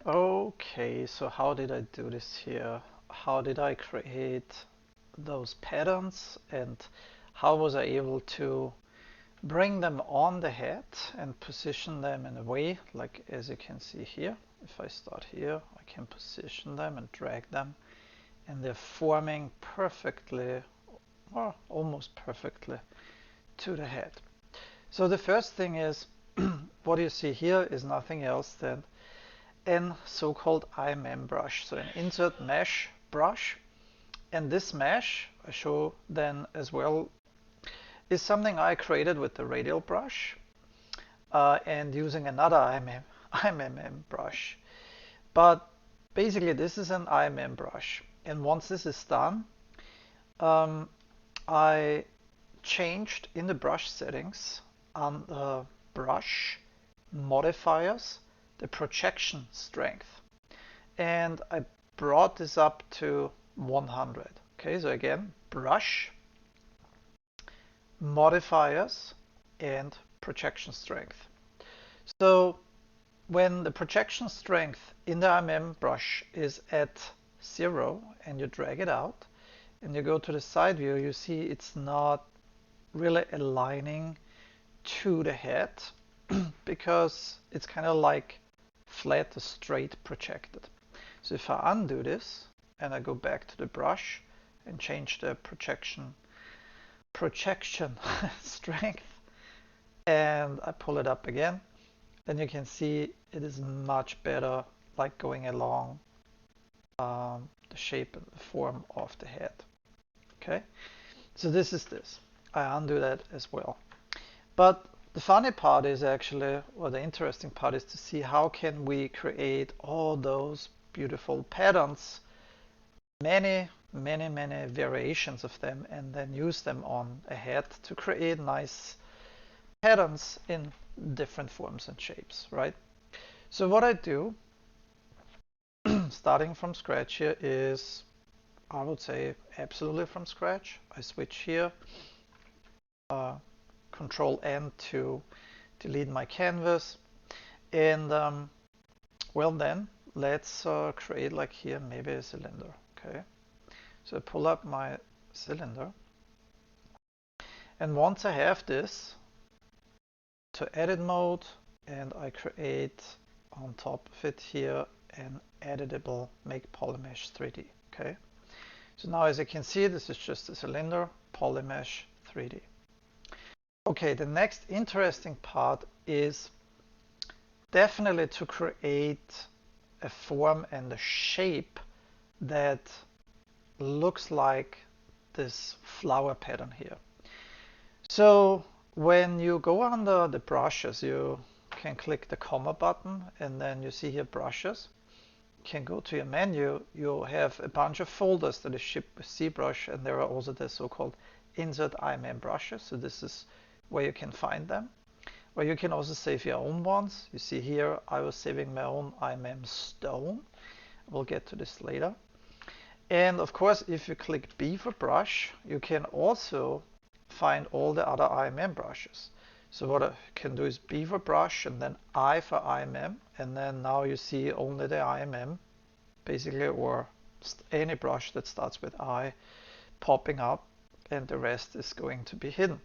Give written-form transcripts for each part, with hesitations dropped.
Okay, so how did I do this here? How did I create those patterns, and how was I able to bring them on the head and position them in a way, like as you can see here. If I start here, I can position them and drag them, and they're forming perfectly, or almost perfectly, to the head. So the first thing is, what you see here is nothing else than an so-called IMM brush, so an insert mesh brush. And this mesh, I show then as well, is something I created with the Radial brush and using another IMM brush. But basically this is an IMM brush. And once this is done, I changed in the brush settings on the brush modifiers the projection strength, and I brought this up to 100. Okay, so again, brush modifiers and projection strength. So when the projection strength in the IMM brush is at 0 and you drag it out and you go to the side view, you see it's not really aligning to the head because it's kind of like flat or straight projected. So if I undo this and I go back to the brush and change the projection strength and I pull it up again, then you can see it is much better, like going along the shape and the form of the head. Okay, so this is this. I undo that as well. But the funny part is actually, or the interesting part is to see how can we create all those beautiful patterns, many variations of them, and then use them on a head to create nice patterns in different forms and shapes, right? So what I do, starting from scratch here, is, I would say, absolutely from scratch. I switch here, Control N to delete my canvas, and well then, let's create, like here, maybe a cylinder. Okay, so I pull up my cylinder, and once I have this, to edit mode, and I create on top of it here an editable make polymesh 3D. Okay, so now as you can see, this is just a cylinder polymesh 3D. Okay, the next interesting part is definitely to create a form and a shape that looks like this flower pattern here. So when you go under the brushes, you can click the comma button, and then you see here brushes. You can go to your menu. You have a bunch of folders that is shipped with Zbrush, and there are also the so-called insert IMM brushes. So this is where you can find them. Or you can also save your own ones. You see here I was saving my own IMM stone. We'll get to this later. And of course, if you click B for brush, you can also find all the other IMM brushes. So what I can do is B for brush and then I for IMM, and then now you see only the IMM basically, or any brush that starts with I popping up, and the rest is going to be hidden.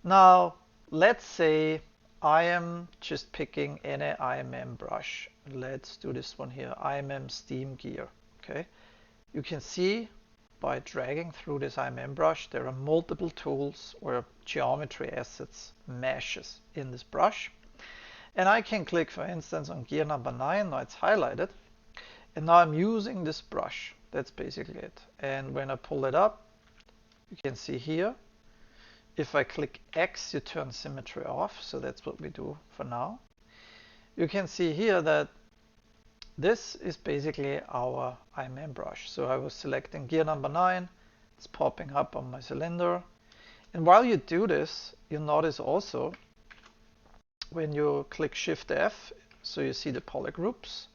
Now let's say I am just picking any IMM brush. Let's do this one here, IMM Steam Gear. Okay, you can see by dragging through this IMM brush, there are multiple tools or geometry assets, meshes in this brush. And I can click, for instance, on gear number 9, now it's highlighted. And now I'm using this brush. That's basically it. And when I pull it up, you can see here, if I click X, you turn symmetry off. So that's what we do for now. You can see here that this is basically our IMM brush. So I was selecting gear number 9. It's popping up on my cylinder. And while you do this, you notice also when you click Shift F, so you see the polygroups,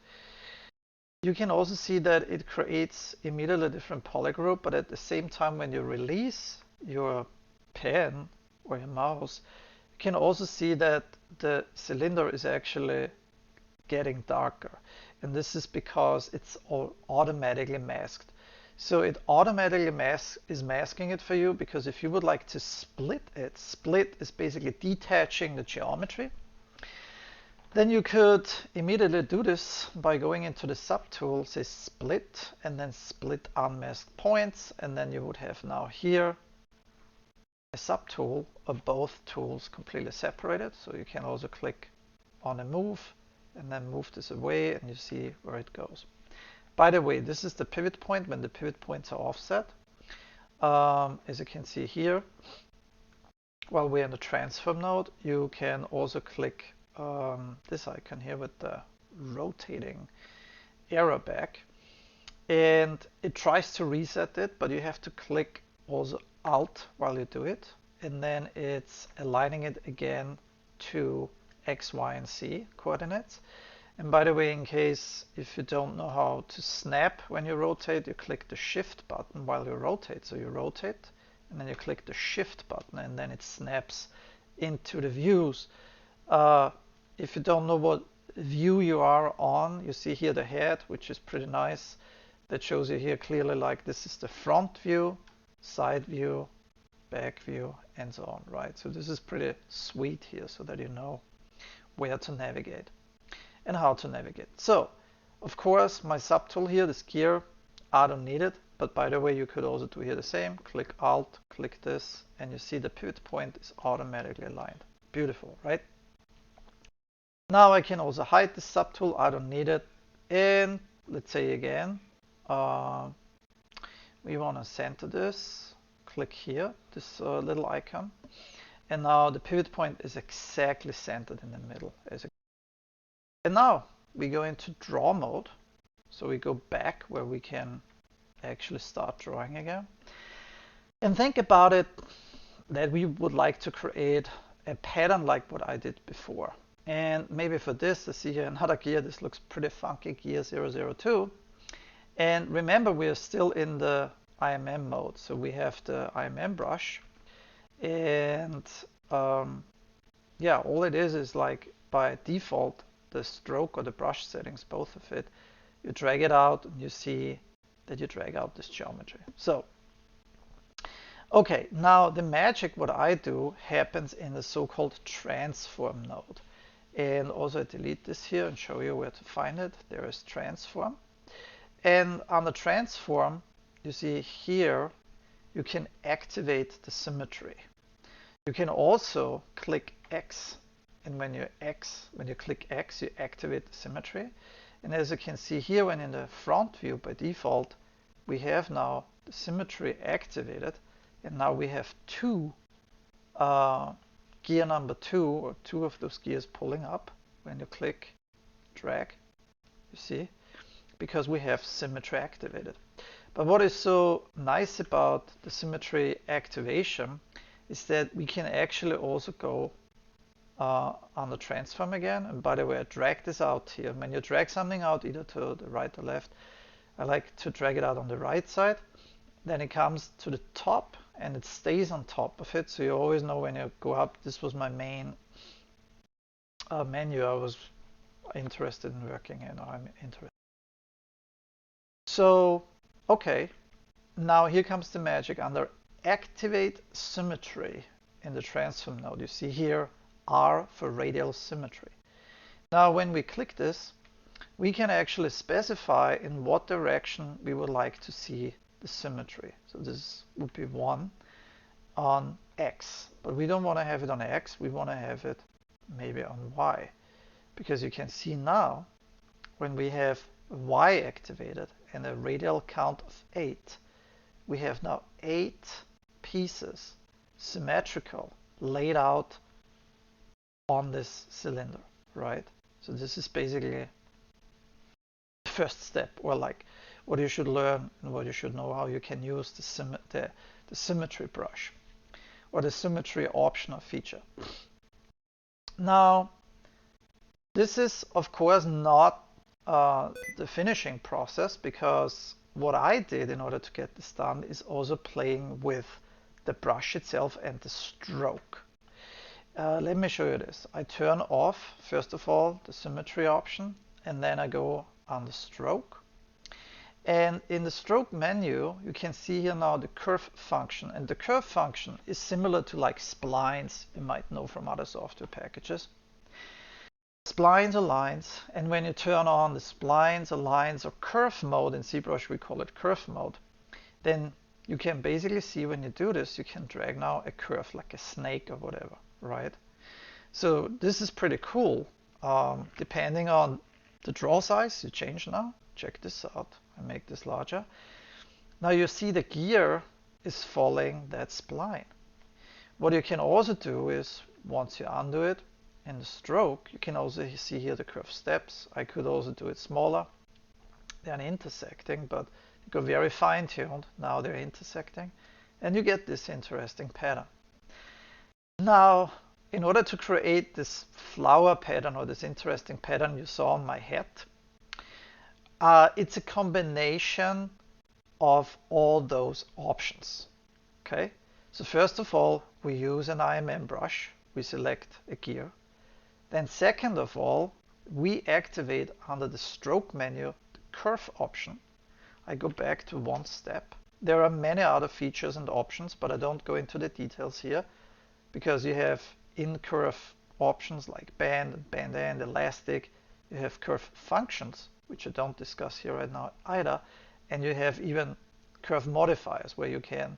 you can also see that it creates immediately a different polygroup, but at the same time when you release your pen or your mouse, you can also see that the cylinder is actually getting darker. And this is because it's all automatically masked. So it automatically is masking it for you, because if you would like to split it, split is basically detaching the geometry. Then you could immediately do this by going into the subtool, say split, and then split unmasked points, and then you would have now here a subtool of both tools completely separated. So you can also click on a move and then move this away, and you see where it goes. By the way, this is the pivot point when the pivot points are offset. As you can see here, while we're in the transform node, you can also click this icon here with the rotating arrow back, and it tries to reset it, but you have to click also Alt while you do it, and then it's aligning it again to X, Y, and Z coordinates. And by the way, in case if you don't know how to snap when you rotate, you click the Shift button while you rotate. So you rotate, and then you click the Shift button, and then it snaps into the views. If you don't know what view you are on, you see here the head, which is pretty nice. That shows you here clearly, like this is the front view, side view, back view, and so on, right? So this is pretty sweet here, so that you know where to navigate and how to navigate. So, of course, my subtool here, this gear, I don't need it. But by the way, you could also do here the same. Click Alt, click this, and you see the pivot point is automatically aligned. Beautiful, right? Now I can also hide the subtool. I don't need it. And let's say again, we want to center this. Click here, this little icon. And now the pivot point is exactly centered in the middle. And now we go into draw mode. So we go back where we can actually start drawing again. And think about it that we would like to create a pattern like what I did before. And maybe for this, I see here another gear. This looks pretty funky, gear 002. And remember, we are still in the IMM mode. So we have the IMM brush. And yeah, all it is like by default, the stroke or the brush settings, both of it, you drag it out and you see that you drag out this geometry. So, okay, now the magic, what I do, happens in the so-called transform node. And also I delete this here and show you where to find it. There is transform. And on the transform, you see here, you can activate the symmetry. You can also click X, and when you click X, you activate the symmetry. And as you can see here, when in the front view by default, we have now the symmetry activated, and now we have gear number 2, or 2 of those gears pulling up when you click drag, you see, because we have symmetry activated. But what is so nice about the symmetry activation is that we can actually also go on the transform again. And by the way, I drag this out here. When you drag something out either to the right or left, I like to drag it out on the right side. Then it comes to the top and it stays on top of it. So you always know when you go up. This was my main menu I was interested in working in, or I'm interested. So, okay, now here comes the magic. Under Activate Symmetry in the Transform node, you see here R for Radial Symmetry. Now when we click this, we can actually specify in what direction we would like to see the symmetry. So this would be 1 on X, but we don't want to have it on X, we want to have it maybe on Y. Because you can see now, when we have Y activated and a radial count of 8, we have now 8 pieces symmetrical laid out on this cylinder, right? So this is basically the first step, or like what you should learn and what you should know, how you can use the symmetry brush or the symmetry option or feature. Now, this is of course not the finishing process, because what I did in order to get this done is also playing with the brush itself and the stroke. Let me show you this. I turn off, first of all, the symmetry option, and then I go on the stroke. And in the stroke menu, you can see here now the curve function. And the curve function is similar to like splines you might know from other software packages. Splines or lines, and when you turn on the splines or lines or curve mode, in Zbrush we call it curve mode, then you can basically see when you do this, you can drag now a curve like a snake or whatever, right? So this is pretty cool. Depending on the draw size, you change now. Check this out. I make this larger. Now you see the gear is following that spline. What you can also do is, once you undo it in the stroke, you can also see here the curve steps. I could also do it smaller. They're intersecting, but they go very fine-tuned. Now they're intersecting, and you get this interesting pattern. Now, in order to create this flower pattern or this interesting pattern you saw on my hat, it's a combination of all those options. Okay, so first of all, we use an IMM brush. We select a gear. Then second of all, we activate under the stroke menu the curve option. I go back to one step. There are many other features and options, but I don't go into the details here because you have in curve options like band, band end, elastic. You have curve functions, which I don't discuss here right now either. And you have even curve modifiers where you can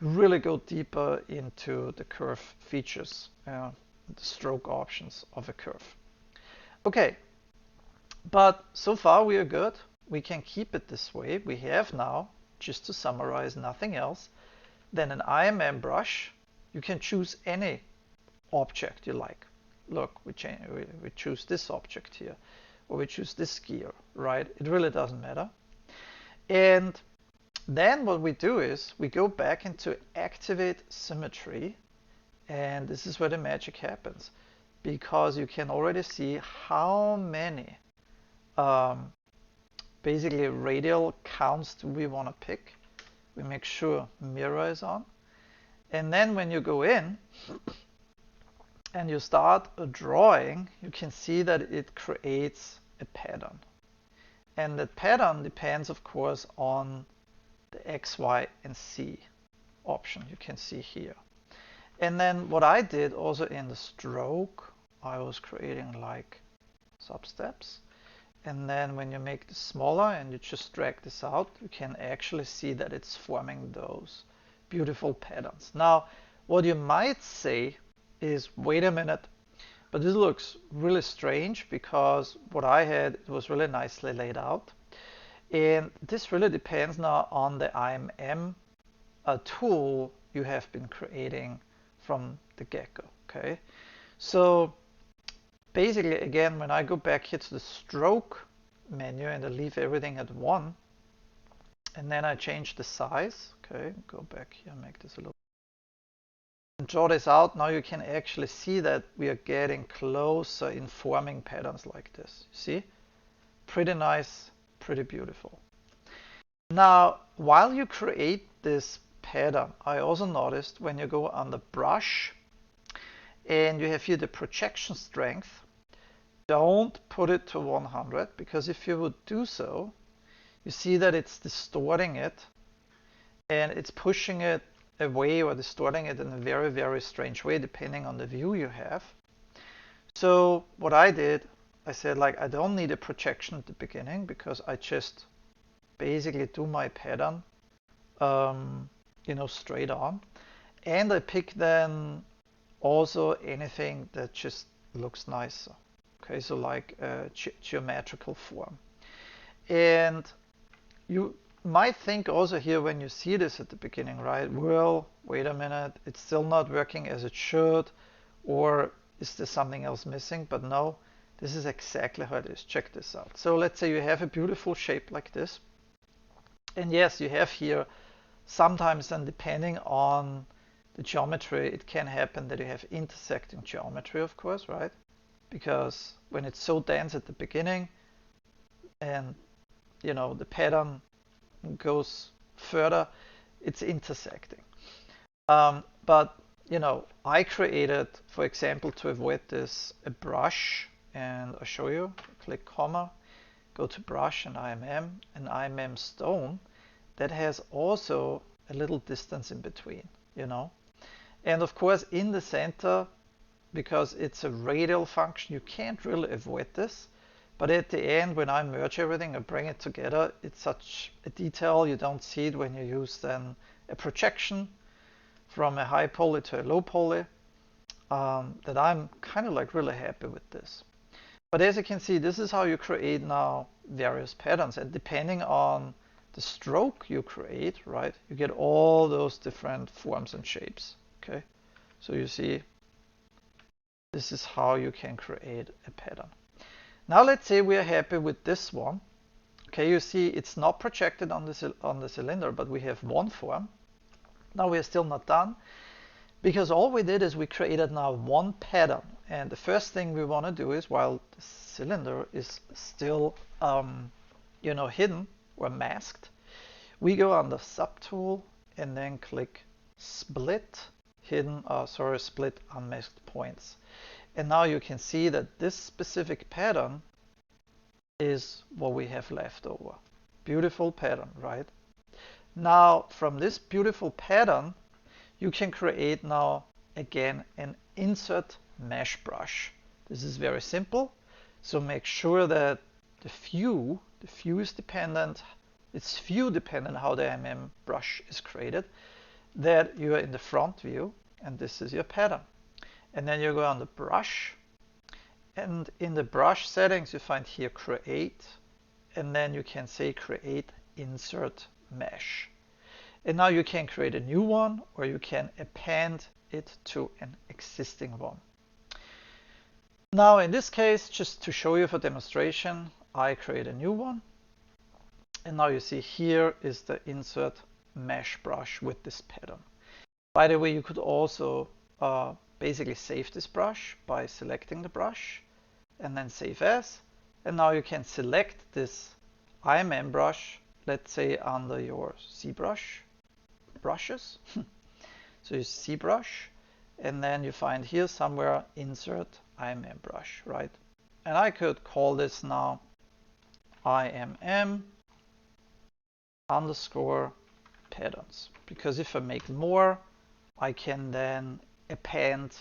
really go deeper into the curve features, the stroke options of a curve. Okay, but so far we are good. We can keep it this way. We have now, just to summarize, nothing else than an IMM brush. You can choose any object you like. Look, we choose this object here, or we choose this gear, right? It really doesn't matter. And then what we do is we go back into activate symmetry, and this is where the magic happens, because you can already see how many basically radial counts do we want to pick. We make sure mirror is on, and then when you go in and you start a drawing, you can see that it creates a pattern. And that pattern depends, of course, on the X, Y, and Z option you can see here. And then what I did also in the stroke, I was creating like sub-steps. And then when you make this smaller and you just drag this out, you can actually see that it's forming those beautiful patterns. Now, what you might say is, wait a minute, but this looks really strange because what I had, it was really nicely laid out. And this really depends now on the IMM tool you have been creating from the get-go, okay? So basically, again, when I go back here to the stroke menu and I leave everything at 1, and then I change the size, okay, go back here, make this a little, and draw this out, now you can actually see that we are getting closer in forming patterns like this. You see? Pretty nice, pretty beautiful. Now, while you create this pattern, I also noticed when you go on the brush and you have here the projection strength, don't put it to 100, because if you would do so, you see that it's distorting it and it's pushing it away or distorting it in a very, very strange way depending on the view you have. So what I did, I said, like, I don't need a projection at the beginning because I just basically do my pattern straight on, and I pick then also anything that just looks nicer. Okay, so like a geometrical form. And you might think also here when you see this at the beginning, right, well, wait a minute, it's still not working as it should, or is there something else missing? But no, this is exactly how it is. Check this out. So let's say you have a beautiful shape like this, and yes, you have here sometimes, and depending on the geometry, it can happen that you have intersecting geometry, of course, right? Because when it's so dense at the beginning and the pattern goes further, it's intersecting. But you know, I created, for example, to avoid this, a brush, and I'll show you. Click comma, go to brush and IMM stone that has also a little distance in between, you know. And of course in the center, because it's a radial function, you can't really avoid this. But at the end, when I merge everything and bring it together, it's such a detail, you don't see it when you use then a projection from a high poly to a low poly, that I'm kind of like really happy with this. But as you can see, this is how you create now various patterns, and depending on the stroke you create, right, you get all those different forms and shapes. Okay, so you see, this is how you can create a pattern. Now let's say we are happy with this one. Okay, you see it's not projected on the cylinder, but we have one form. Now we are still not done, because all we did is we created now one pattern. And the first thing we want to do is, while the cylinder is still you know, hidden or masked, we go on the subtool and then click split hidden, split unmasked points. And now you can see that this specific pattern is what we have left over. Beautiful pattern, right? Now from this beautiful pattern, you can create now again an insert mesh brush. This is very simple. So make sure that the view is dependent. It's view dependent how the IMM brush is created. That you are in the front view, and this is your pattern. And then you go on the brush, and in the brush settings you find here create, and then you can say create insert mesh. And now you can create a new one, or you can append it to an existing one. Now in this case, just to show you for demonstration, I create a new one. And now you see here is the insert mesh brush with this pattern. By the way, you could also basically save this brush by selecting the brush and then save as. And now you can select this IMM brush, let's say under your Zbrush brushes. So you Zbrush, and then you find here somewhere insert IMM brush, right? And I could call this now IMM underscore patterns, because if I make more, I can then append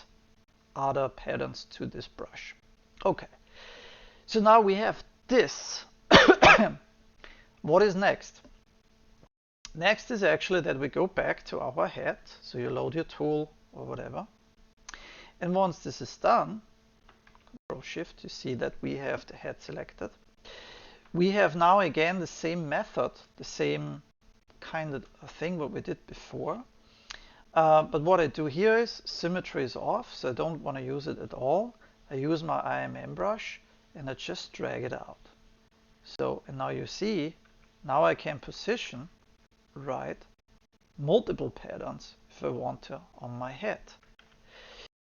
other patterns to this brush. Okay, so now we have this. What is next? Next is actually that we go back to our head. So you load your tool or whatever. And once this is done, Control Shift, you see that we have the head selected. We have now again the same method, the same kind of thing what we did before. But what I do here is symmetry is off, so I don't want to use it at all. I use my IMM brush and I just drag it out. So, and now you see, now I can position, right, multiple patterns if I want to on my head.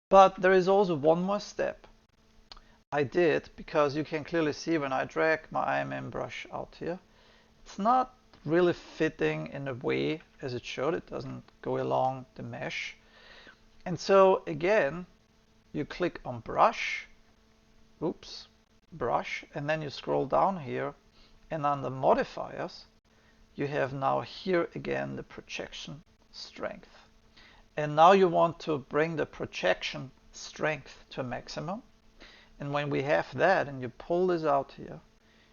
But there is also one more step I did, because you can clearly see when I drag my IMM brush out here, it's not really fitting in a way as it should. It doesn't go along the mesh. And so again, you click on brush, brush, and then you scroll down here, and under modifiers, you have now here again the projection strength. And now you want to bring the projection strength to a maximum. And when we have that and you pull this out here,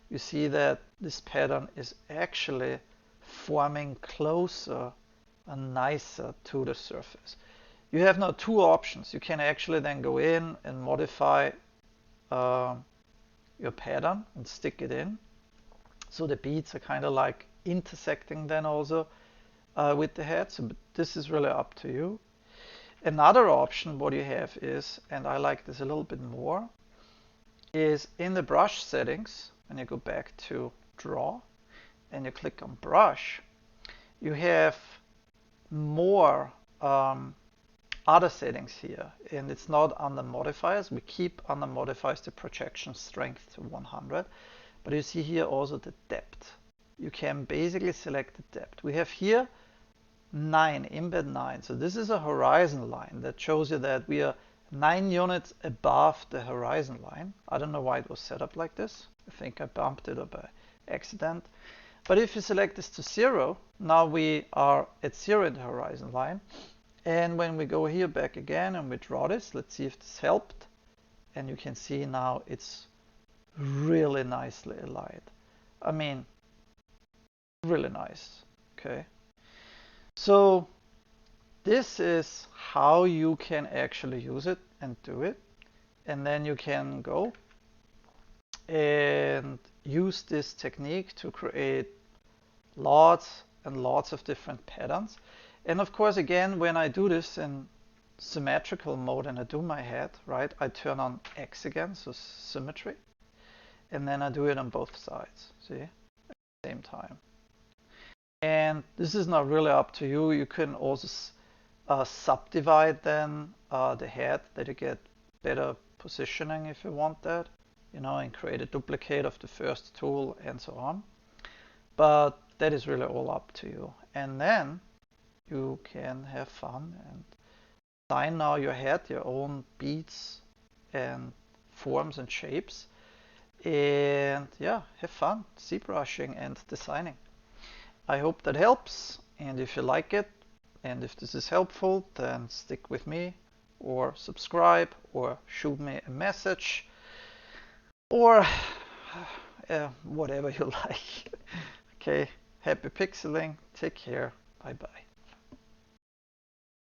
you see that this pattern is actually forming closer and nicer to the surface. You have now two options. You can actually then go in and modify your pattern and stick it in. So the beads are kind of like intersecting then also with the head. So this is really up to you. Another option what you have is, and I like this a little bit more, is in the brush settings, when you go back to draw and you click on brush, you have more other settings here, and it's not under modifiers. We keep under modifiers the projection strength to 100, but you see here also the depth. You can basically select the depth. We have here 9, embed 9. So this is a horizon line that shows you that we are 9 units above the horizon line. I don't know why it was set up like this. I think I bumped it up by accident. But if you select this to 0, now we are at 0 in the horizon line. And when we go here back again and we draw this, let's see if this helped. And you can see now it's really nicely aligned. I mean, really nice. Okay. So this is how you can actually use it and do it. And then you can go and use this technique to create lots and lots of different patterns. And of course, again, when I do this in symmetrical mode and I do my head, right, I turn on X again, so symmetry. And then I do it on both sides, see, at the same time. And this is not really up to you. You can also subdivide then the head, that you get better positioning if you want that, you know, and create a duplicate of the first tool and so on. But that is really all up to you. And then you can have fun and design now your head, your own beads and forms and shapes. And yeah, have fun ZBrushing and designing. I hope that helps. And if you like it, and if this is helpful, then stick with me or subscribe or shoot me a message or whatever you like. Okay, happy pixeling. Take care. Bye bye.